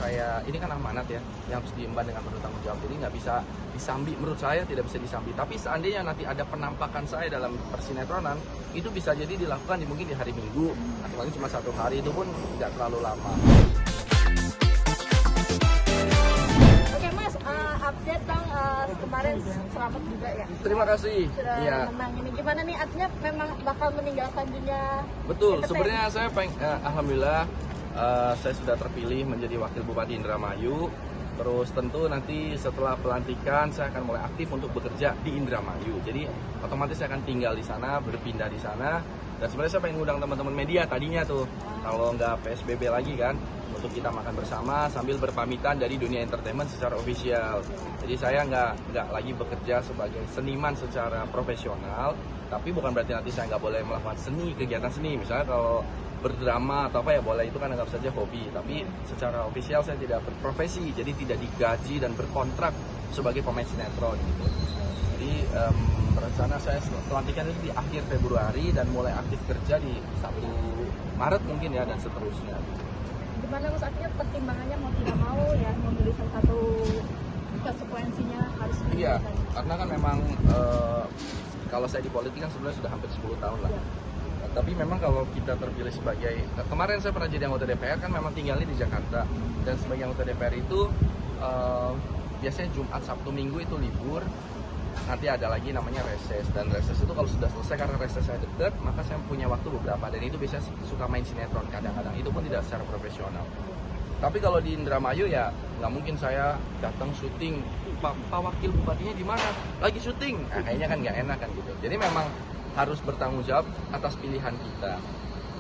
saya, ini kan amanat ya, yang harus diemban dengan penuh tanggung jawab. Jadi nggak bisa disambi, menurut saya tidak bisa disambi. Tapi seandainya nanti ada penampakan saya dalam persinetronan, itu bisa jadi dilakukan mungkin di hari Minggu, atau paling cuma 1 hari, itu pun nggak terlalu lama. Oke Mas, update dong, kemarin selamat juga ya. Terima kasih. Sudah Iya. menang ini. Gimana nih, artinya memang bakal meninggalkan dunia? Betul, entertain? sebenarnya saya alhamdulillah saya sudah terpilih menjadi Wakil Bupati Indramayu. Terus tentu nanti setelah pelantikan saya akan mulai aktif untuk bekerja di Indramayu. Jadi otomatis saya akan tinggal di sana, berpindah di sana. Dan sebenarnya saya pengen ngundang teman-teman media tadinya tuh, kalau nggak PSBB lagi kan, untuk kita makan bersama sambil berpamitan dari dunia entertainment secara official. Jadi saya nggak lagi bekerja sebagai seniman secara profesional, tapi bukan berarti nanti saya nggak boleh melakukan kegiatan seni. Misalnya kalau berdrama atau apa ya boleh, itu kan anggap saja hobi. Tapi secara ofisial saya tidak berprofesi, jadi tidak digaji dan berkontrak sebagai pemain sinetron gitu. Jadi rencana saya pelantikan itu di akhir Februari dan mulai aktif kerja di 1 Maret mungkin ya, dan seterusnya. Gimana Mas, artinya pertimbangannya mau tidak mau ya memilih salah satu konsekuensinya harus Iya, meninggalkan. karena kan memang kalau saya di politik kan sebenarnya sudah hampir 10 tahun lah. Iya. Tapi memang kalau kita terpilih sebagai, kemarin saya pernah jadi anggota DPR kan, memang tinggalnya di Jakarta. Dan sebagai anggota DPR itu biasanya Jumat, Sabtu, Minggu itu libur. Nanti ada lagi namanya reses, dan reses itu kalau sudah selesai, karena reses saya dekat, maka saya punya waktu beberapa, dan itu biasanya suka main sinetron kadang-kadang, itu pun tidak secara profesional. Tapi kalau di Indramayu ya nggak mungkin saya datang syuting, Pak Wakil Bupatinya di mana? Lagi syuting, nah, kayaknya kan nggak enak kan gitu. Jadi memang harus bertanggung jawab atas pilihan kita.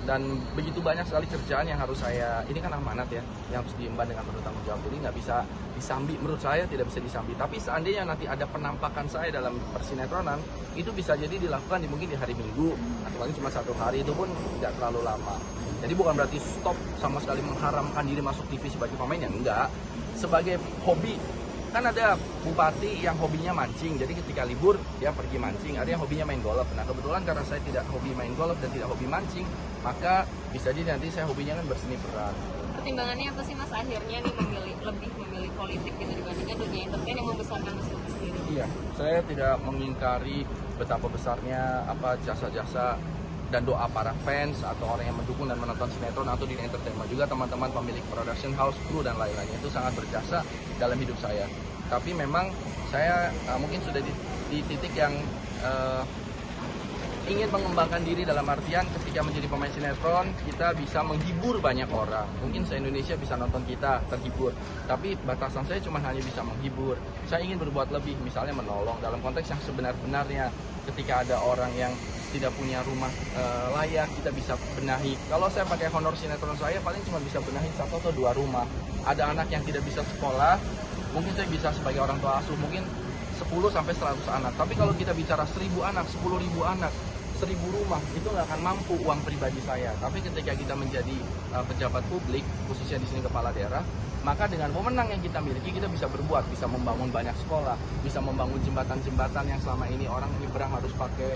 Dan begitu banyak sekali kerjaan yang harus saya, ini kan amanat ya, yang harus diemban dengan penuh tanggung jawab. Jadi nggak bisa disambi, menurut saya tidak bisa disambi. Tapi seandainya nanti ada penampakan saya dalam persinetronan, itu bisa jadi dilakukan mungkin di hari Minggu, atau paling cuma 1 hari, itu pun nggak terlalu lama. Jadi bukan berarti stop sama sekali mengharamkan diri masuk TV sebagai pemain, ya enggak. Sebagai hobi, kan ada bupati yang hobinya mancing, jadi ketika libur dia pergi mancing. Ada yang hobinya main golf. Nah kebetulan karena saya tidak hobi main golf dan tidak hobi mancing, maka bisa jadi nanti saya hobinya kan berseni peran. Pertimbangannya apa sih Mas akhirnya nih lebih memilih politik gitu dibandingkan dunia entertain yang membesarkan Mas sendiri? Iya, saya tidak mengingkari betapa besarnya jasa-jasa dan doa para fans atau orang yang mendukung dan menonton sinetron atau di entertainment. Juga teman-teman pemilik production house, kru dan lain-lainnya itu sangat berjasa dalam hidup saya. Tapi memang saya mungkin sudah di titik yang ingin mengembangkan diri, dalam artian ketika menjadi pemain sinetron kita bisa menghibur banyak orang. Mungkin se-Indonesia bisa nonton kita, terhibur. Tapi batasan saya cuma hanya bisa menghibur. Saya ingin berbuat lebih, misalnya menolong dalam konteks yang sebenar-benarnya. Ketika ada orang yang tidak punya rumah layak, kita bisa benahi. Kalau saya pakai honor sinetron saya paling cuma bisa benahi 1 atau 2 rumah. Ada anak yang tidak bisa sekolah, mungkin saya bisa sebagai orang tua asuh mungkin 10 sampai 100 anak. Tapi kalau kita bicara 1000 anak, 10.000 anak, 1000 rumah, itu nggak akan mampu uang pribadi saya. Tapi ketika kita menjadi pejabat publik, khususnya di sini kepala daerah, maka dengan pemenang yang kita miliki, kita bisa berbuat, bisa membangun banyak sekolah, bisa membangun jembatan-jembatan yang selama ini orang nyebrang harus pakai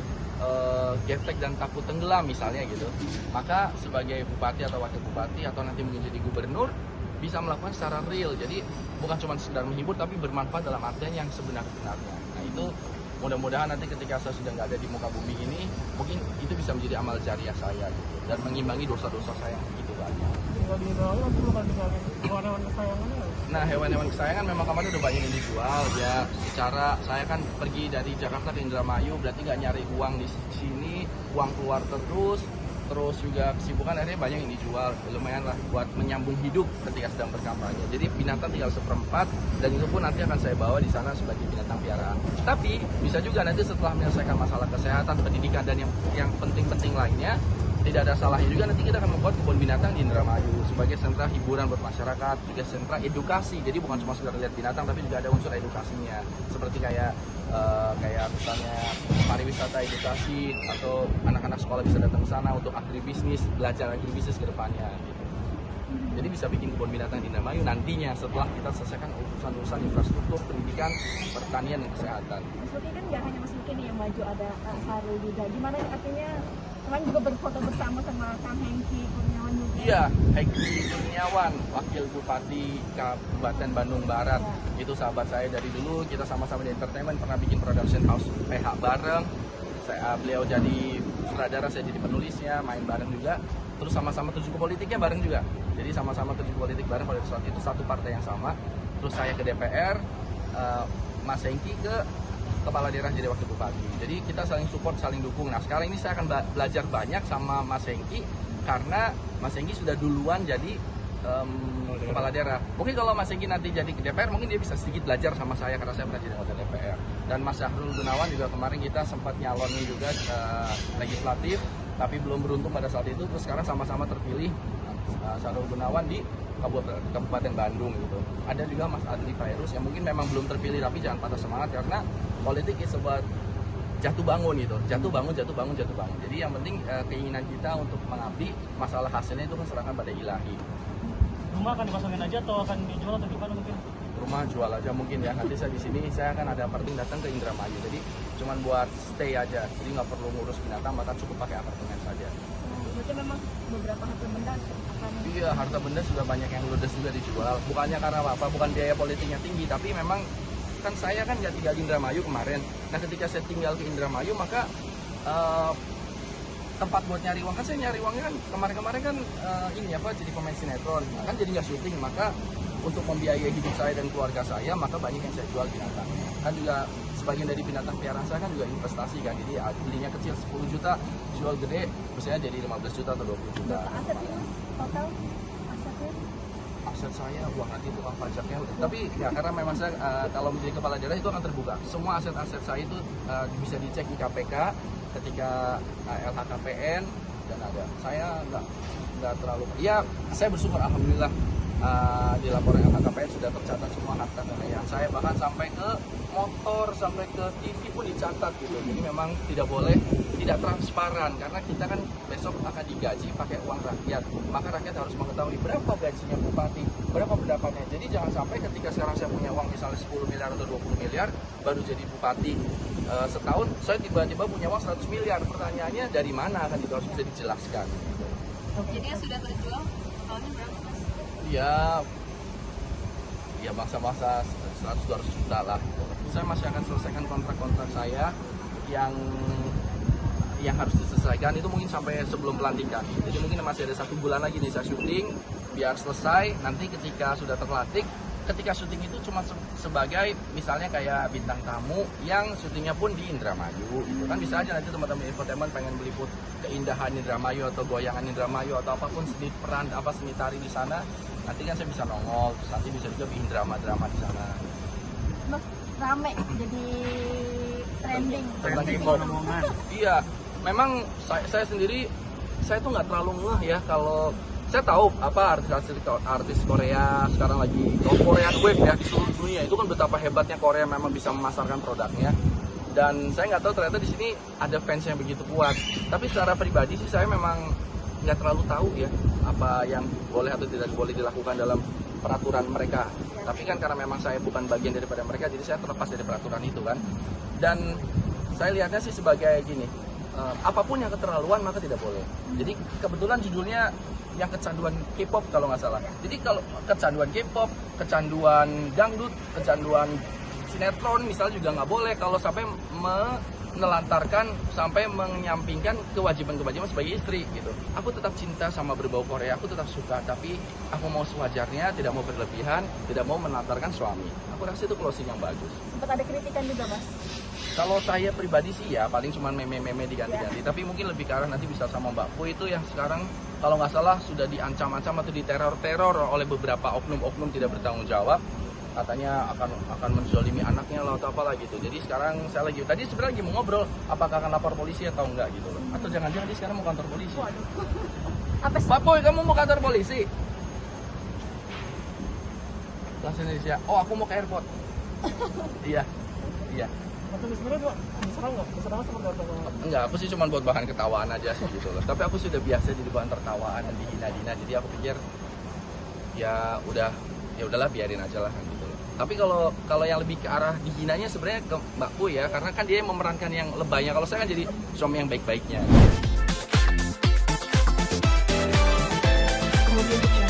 getek dan takut tenggelam misalnya gitu. Maka sebagai bupati atau wakil bupati atau nanti mungkin jadi gubernur, bisa melakukan secara real. Jadi bukan cuma sekedar menghibur, tapi bermanfaat dalam artian yang sebenar-benarnya. Nah itu mudah-mudahan nanti ketika saya sudah nggak ada di muka bumi ini, mungkin itu bisa menjadi amal jariah saya gitu, dan mengimbangi dosa-dosa saya yang begitu banyak. Nah hewan-hewan kesayangan memang kemarin udah banyak yang dijual ya. Secara saya kan pergi dari Jakarta ke Indramayu, berarti nggak nyari uang di sini, uang keluar terus juga kesibukan, akhirnya banyak yang dijual. Lumayan lah buat menyambung hidup ketika sedang berkampanye. Jadi binatang tinggal 1/4, dan itu pun nanti akan saya bawa di sana sebagai binatang piaraan. Tapi bisa juga nanti setelah menyelesaikan masalah kesehatan, pendidikan, dan yang penting-penting lainnya, tidak ada salahnya juga nanti kita akan membuat kebun binatang di Indramayu sebagai sentra hiburan buat masyarakat, juga sentra edukasi. Jadi bukan cuma sekedar lihat binatang, tapi juga ada unsur edukasinya, seperti kayak misalnya pariwisata edukasi, atau anak-anak sekolah bisa datang ke sana untuk agribisnis, belajar agribisnis ke depannya gitu. Jadi bisa bikin kebun binatang di Indramayu nantinya setelah kita selesaikan urusan-urusan infrastruktur, pendidikan, pertanian, dan kesehatan. Mas Luki kan nggak hanya Mas Luki nih yang maju, ada Kak Saru juga. Gimana nih, artinya kemarin juga berfoto bersama sama Kang Hengki Kurniawan Kurniawan juga. Iya, Heki Kurniawan, Wakil Bupati Kabupaten Bandung Barat. Itu sahabat saya dari dulu, kita sama-sama di entertainment, pernah bikin production house PH bareng. Beliau jadi sutradara, saya jadi penulisnya, main bareng juga. Terus sama-sama terjun ke politiknya bareng juga. Jadi sama-sama terjun ke politik bareng pada saat itu, satu partai yang sama. Terus saya ke DPR, Mas Hengki ke kepala daerah jadi wakil bupati. Jadi kita saling support, saling dukung. Nah sekarang ini saya akan belajar banyak sama Mas Hengki karena Mas Hengki sudah duluan jadi kepala daerah. Mungkin kalau Mas Hengki nanti jadi ke DPR, mungkin dia bisa sedikit belajar sama saya karena saya pernah jadi anggota DPR. Dan Mas Syahrul Gunawan juga kemarin kita sempat nyalonnya juga legislatif, tapi belum beruntung pada saat itu. Terus sekarang sama-sama terpilih Syahrul Gunawan di Kabupaten Bandung gitu. Ada juga Mas Adli Fairuz yang mungkin memang belum terpilih, tapi jangan patah semangat karena politik is about jatuh bangun gitu, jatuh bangun. Jadi yang penting keinginan kita untuk mengabdi, masalah hasilnya itu kan serahkan pada ilahi. Rumah akan dipasangin aja atau akan dijual atau gimana mungkin? Rumah jual aja mungkin ya. Nanti saya di sini saya akan ada apartemen datang ke Indramayu. Jadi cuman buat stay aja. Jadi nggak perlu ngurus binatang, maka cukup pakai apartemen saja. Berarti memang beberapa harta benda akan. Iya, harta benda sudah banyak yang ludes juga dijual. Bukannya karena apa, bukan biaya politiknya tinggi, tapi memang kan saya kan nggak tinggal di Indramayu kemarin. Nah ketika saya tinggal ke Indramayu maka tempat buat nyari uang, kan saya nyari uangnya kan kemarin kan ini apa jadi pemain sinetron, nah, kan jadi nggak syuting, maka untuk membiayai hidup saya dan keluarga saya maka banyak yang saya jual binatang. Kan juga sebagian dari binatang peliharaan saya kan juga investasi kan, jadi belinya kecil 10 juta, jual gede biasanya jadi 15 juta atau 20 juta. Berapa aset ini total asetnya? Aset saya uang nanti tukang pajaknya, tapi ya karena memang saya kalau menjadi kepala daerah itu akan terbuka. Semua aset-aset saya itu bisa dicek di KPK ketika LHKPN dan ada. Saya nggak terlalu. Ya saya bersyukur alhamdulillah di laporan LHKPN sudah tercatat semua harta kekayaan saya, bahkan sampai ke motor, sampai ke TV pun dicatat gitu. Jadi memang tidak boleh tidak transparan karena kita kan besok akan digaji pakai uang rakyat, maka rakyat harus mengetahui berapa gajinya bupati, berapa pendapatnya. Jadi jangan sampai ketika sekarang saya punya uang misalnya 10 miliar atau 20 miliar baru jadi bupati setahun saya tiba-tiba punya uang 100 miliar. Pertanyaannya dari mana, kan itu harus bisa dijelaskan. Jadi yang sudah terjual tahunnya berapa mas? Ya bangsa-bangsa 100-200 juta lah. Saya masih akan selesaikan kontrak-kontrak saya yang harus diselesaikan itu mungkin sampai sebelum pelantikan. Jadi mungkin masih ada 1 bulan lagi nih saya syuting biar selesai. Nanti ketika sudah terlatih, ketika syuting itu cuma sebagai misalnya kayak bintang tamu yang syutingnya pun di Indramayu gitu kan, bisa aja nanti teman-teman infotainment pengen meliput keindahan Indramayu atau goyangan Indramayu atau apapun seni peran apa seni tari di sana, nanti kan saya bisa nongol, terus nanti bisa juga bikin drama-drama di sana. Mas, rame jadi trending. Omongan. Iya, memang saya sendiri saya tuh nggak terlalu ngeh ya kalau saya tahu apa artis Korea sekarang lagi Korean Wave ya di seluruh dunia, itu kan betapa hebatnya Korea memang bisa memasarkan produknya, dan saya nggak tahu ternyata di sini ada fans yang begitu kuat. Tapi secara pribadi sih saya memang nggak terlalu tahu ya apa yang boleh atau tidak boleh dilakukan dalam peraturan mereka. Tapi kan karena memang saya bukan bagian daripada mereka, jadi saya terlepas dari peraturan itu kan. Dan saya lihatnya sih sebagai gini, apapun yang keterlaluan maka tidak boleh. Jadi kebetulan judulnya yang kecanduan K-pop kalau nggak salah. Jadi kalau kecanduan K-pop, kecanduan dangdut, kecanduan sinetron misalnya juga nggak boleh kalau sampai menelantarkan sampai menyampingkan kewajiban-kewajiban sebagai istri gitu. Aku tetap cinta sama berbau Korea, aku tetap suka, tapi aku mau sewajarnya, tidak mau berlebihan, tidak mau menelantarkan suami. Aku rasa itu closing yang bagus. Sempat ada kritikan juga mas? Kalau saya pribadi sih ya paling cuma meme-meme diganti-ganti, tapi mungkin lebih ke arah nanti bisa sama Mbak Pu itu yang sekarang kalau nggak salah sudah diancam-ancam atau diteror-teror oleh beberapa oknum-oknum tidak bertanggung jawab, katanya akan menzolimi anaknya lah atau apalah gitu. Jadi sekarang saya tadi sebenarnya lagi mau ngobrol apakah akan lapor polisi atau enggak gitu loh, atau jangan-jangan dia sekarang mau kantor polisi. Apa sih? Pak Boy, kamu mau kantor polisi? Bahasa Indonesia, oh aku mau ke airport. Iya. Atau sebenarnya diserang seperti apa? Enggak, aku sih cuma buat bahan ketawaan aja sih gitu loh. Tapi aku sudah biasa jadi bahan tertawaan dan dihina-hina, jadi aku pikir ya udahlah biarin aja lah gitu loh. Tapi kalau yang lebih ke arah dihinanya sebenarnya ke Mbak Pu ya, karena kan dia memerankan yang lebaynya. Kalau saya kan jadi suami yang baik-baiknya. YouTube channel.